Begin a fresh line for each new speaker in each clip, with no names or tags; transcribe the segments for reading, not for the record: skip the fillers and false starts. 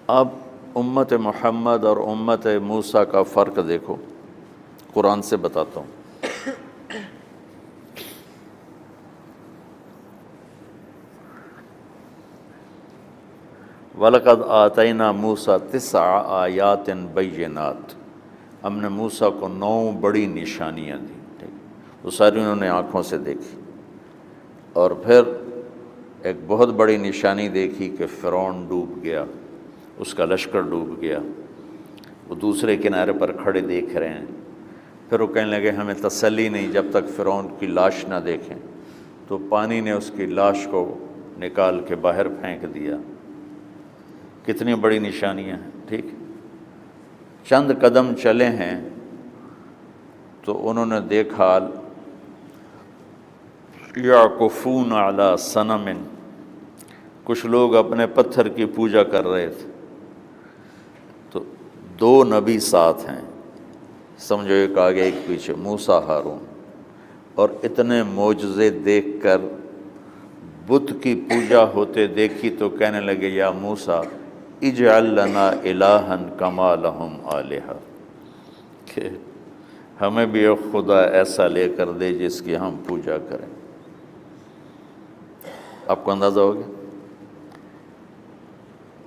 اب امت محمد اور امت موسیٰ کا فرق دیکھو، قرآن سے بتاتا ہوں۔ وَلَقَدْ آتَيْنَا مُوسَىٰ 9 آیات بینات، ہم نے موسیٰ کو 9 بڑی نشانیاں دیں، وہ ساری انہوں نے آنکھوں سے دیکھی۔ اور پھر ایک بہت بڑی نشانی دیکھی کہ فرعون ڈوب گیا، اس کا لشکر ڈوب گیا، وہ دوسرے کنارے پر کھڑے دیکھ رہے ہیں۔ پھر وہ کہنے لگے ہمیں تسلی نہیں جب تک فرعون کی لاش نہ دیکھیں، تو پانی نے اس کی لاش کو نکال کے باہر پھینک دیا۔ کتنی بڑی نشانیاں ہیں، ٹھیک۔ چند قدم چلے ہیں تو انہوں نے دیکھا یعکفون علی صنم، کچھ لوگ اپنے پتھر کی پوجا کر رہے تھے۔ تو 2 نبی ساتھ ہیں، سمجھو ایک آگے ایک پیچھے، موسیٰ ہارون، اور اتنے معجزے دیکھ کر بت کی پوجا ہوتے دیکھی تو کہنے لگے یا موسیٰ اجعل لنا الہا کما لہم آلہہ، کہ ہمیں بھی ایک خدا ایسا لے کر دے جس کی ہم پوجا کریں۔ آپ کو اندازہ ہو گیا؟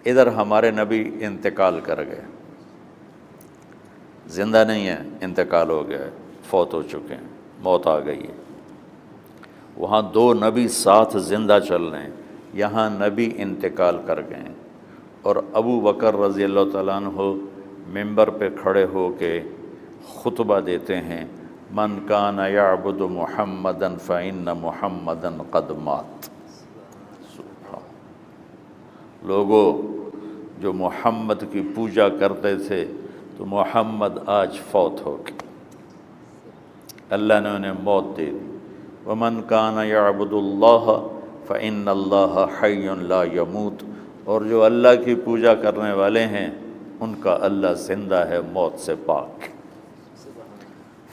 ادھر ہمارے نبی انتقال کر گئے، زندہ نہیں ہے، انتقال ہو گیا ہے، فوت ہو چکے ہیں، موت آ گئی ہے۔ وہاں 2 نبی ساتھ زندہ چل رہے ہیں، یہاں نبی انتقال کر گئے ہیں، اور ابو بکر رضی اللہ تعالیٰ عنہ ممبر پہ کھڑے ہو کے خطبہ دیتے ہیں، من کان یعبد محمدا فإن محمدا قد مات۔ لوگوں جو محمد کی پوجا کرتے تھے تو محمد آج فوت ہو گئے، اللہ نے انہیں موت دے دی۔ ومن کان یعبد اللہ فإن اللہ حی لا یموت، اور جو اللہ کی پوجا کرنے والے ہیں ان کا اللہ زندہ ہے، موت سے پاک۔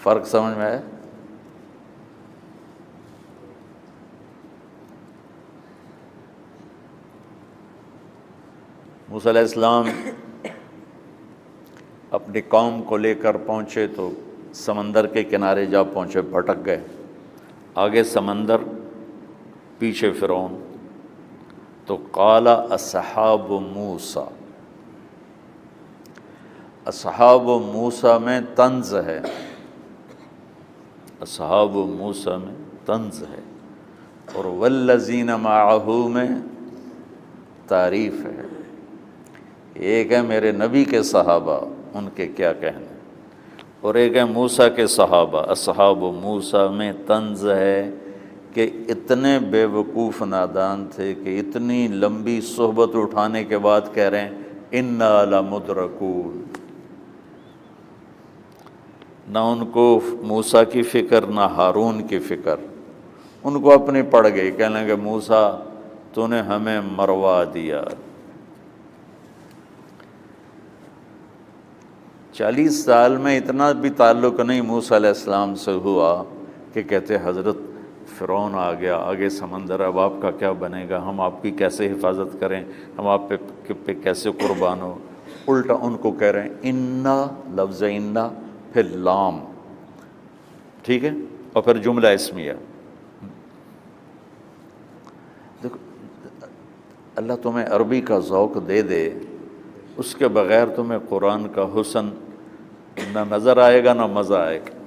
فرق سمجھ میں آیا؟ موسیٰ علیہ السلام اپنی قوم کو لے کر پہنچے تو سمندر کے کنارے جا پہنچے، بھٹک گئے، آگے سمندر پیچھے فرعون۔ تو قال اصحاب موسیٰ، اصحاب موسیٰ میں طنز ہے، اصحاب موسیٰ میں طنز ہے، اور والذین معہ میں تعریف ہے۔ ایک ہے میرے نبی کے صحابہ، ان کے کیا کہنے، اور ایک ہے موسیٰ کے صحابہ۔ اصحاب موسیٰ میں طنز ہے کہ اتنے بے وقوف نادان تھے کہ اتنی لمبی صحبت اٹھانے کے بعد کہہ رہے ہیں انا لمدرکون۔ نہ ان کو موسیٰ کی فکر نہ ہارون کی فکر، ان کو اپنی پڑ گئی، کہنے لگے موسیٰ تو نے ہمیں مروا دیا۔ 40 سال میں اتنا بھی تعلق نہیں موسیٰ علیہ السلام سے ہوا کہ کہتے حضرت فرعون آ گیا، آگے سمندر، اب آپ کا کیا بنے گا، ہم آپ کی کیسے حفاظت کریں، ہم آپ پہ کیسے قربان ہو۔ الٹا ان کو کہہ رہے ہیں انا، لفظ انا پھر لام، ٹھیک ہے، اور پھر جملہ اسمیہ۔ دیکھو اللہ تمہیں عربی کا ذوق دے دے، اس کے بغیر تمہیں قرآن کا حسن نہ نظر آئے گا نہ مزہ آئے گا۔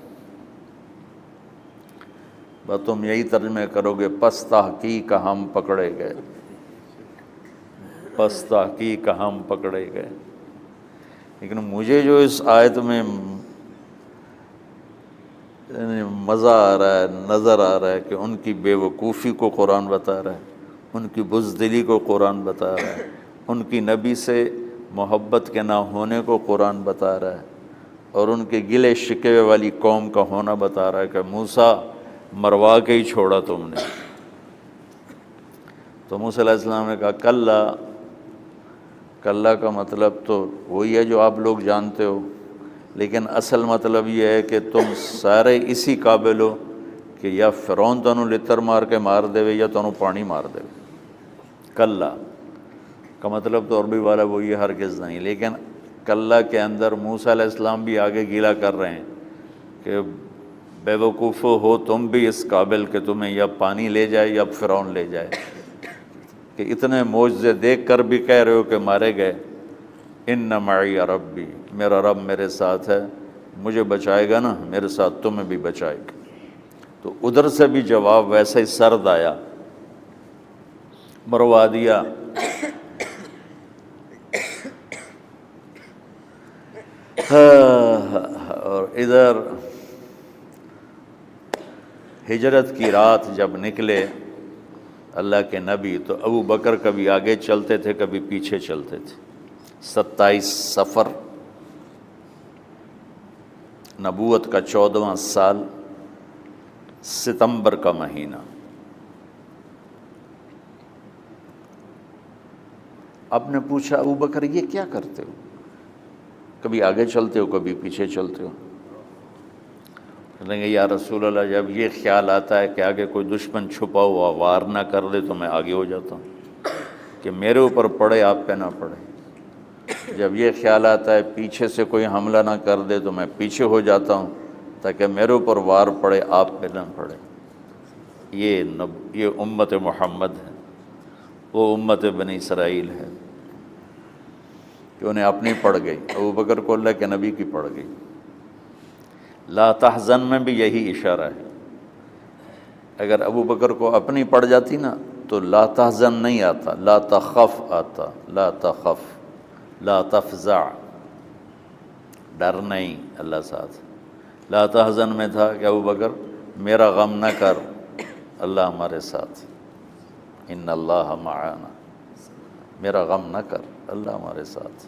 بس تم یہی ترجمہ کرو گے پس تحقیق ہم پکڑے گئے، پس تحقیق ہم پکڑے گئے۔ لیکن مجھے جو اس آیت میں مزہ آ رہا ہے، نظر آ رہا ہے کہ ان کی بے وقوفی کو قرآن بتا رہا ہے، ان کی بزدلی کو قرآن بتا رہا ہے، ان کی نبی سے محبت کے نہ ہونے کو قرآن بتا رہا ہے، اور ان کے گلے شکوے والی قوم کا ہونا بتا رہا ہے کہ موسیٰ مروا کے ہی چھوڑا تم نے۔ تو موسیٰ علیہ السلام نے کہا کلا، کلا کا مطلب تو وہی ہے جو آپ لوگ جانتے ہو، لیکن اصل مطلب یہ ہے کہ تم سارے اسی قابل ہو کہ یا فرعون تانوں لتر مار کے مار دے یا تانوں پانی مار دے۔ کلا، کا مطلب تو عربی والا وہ یہ ہرگز نہیں، لیکن کلّا کے اندر موسیٰ علیہ السلام بھی آگے گیلا کر رہے ہیں کہ بے وقوف ہو تم بھی اس قابل کہ تمہیں یا پانی لے جائے یا فرعون لے جائے، کہ اتنے معجزے دیکھ کر بھی کہہ رہے ہو کہ مارے گئے۔ ان معی ربی، میرا رب میرے ساتھ ہے، مجھے بچائے گا نا، میرے ساتھ تمہیں بھی بچائے گا۔ تو ادھر سے بھی جواب ویسے ہی سرد آیا، مروا دیا۔ اور ادھر ہجرت کی رات جب نکلے اللہ کے نبی تو ابو بکر کبھی آگے چلتے تھے کبھی پیچھے چلتے تھے۔ 27 صفر، نبوت کا 14واں سال، ستمبر کا مہینہ۔ آپ نے پوچھا ابو بکر یہ کیا کرتے ہو؟ کبھی آگے چلتے ہو کبھی پیچھے چلتے ہو؟ کہیں گے یا رسول اللہ جب یہ خیال آتا ہے کہ آگے کوئی دشمن چھپا ہوا وار نہ کر دے تو میں آگے ہو جاتا ہوں کہ میرے اوپر پڑے آپ پہ نہ پڑے۔ جب یہ خیال آتا ہے پیچھے سے کوئی حملہ نہ کر دے تو میں پیچھے ہو جاتا ہوں تاکہ میرے اوپر وار پڑے آپ پہ نہ پڑے۔ یہ امت محمد ہے، وہ امت بنی اسرائیل ہے کہ انہیں اپنی پڑ گئی، ابو بکر کو اللہ کے نبی کی پڑ گئی۔ لا تحزن میں بھی یہی اشارہ ہے، اگر ابو بکر کو اپنی پڑ جاتی نا تو لا تحزن نہیں آتا، لا تخف آتا، لا تخف، لا تفزع، ڈر نہیں، اللہ ساتھ۔ لا تحزن میں تھا کہ ابو بکر میرا غم نہ کر، اللہ ہمارے ساتھ، ان اللہ معانا، میرا غم نہ کر، اللہ ہمارے ساتھ۔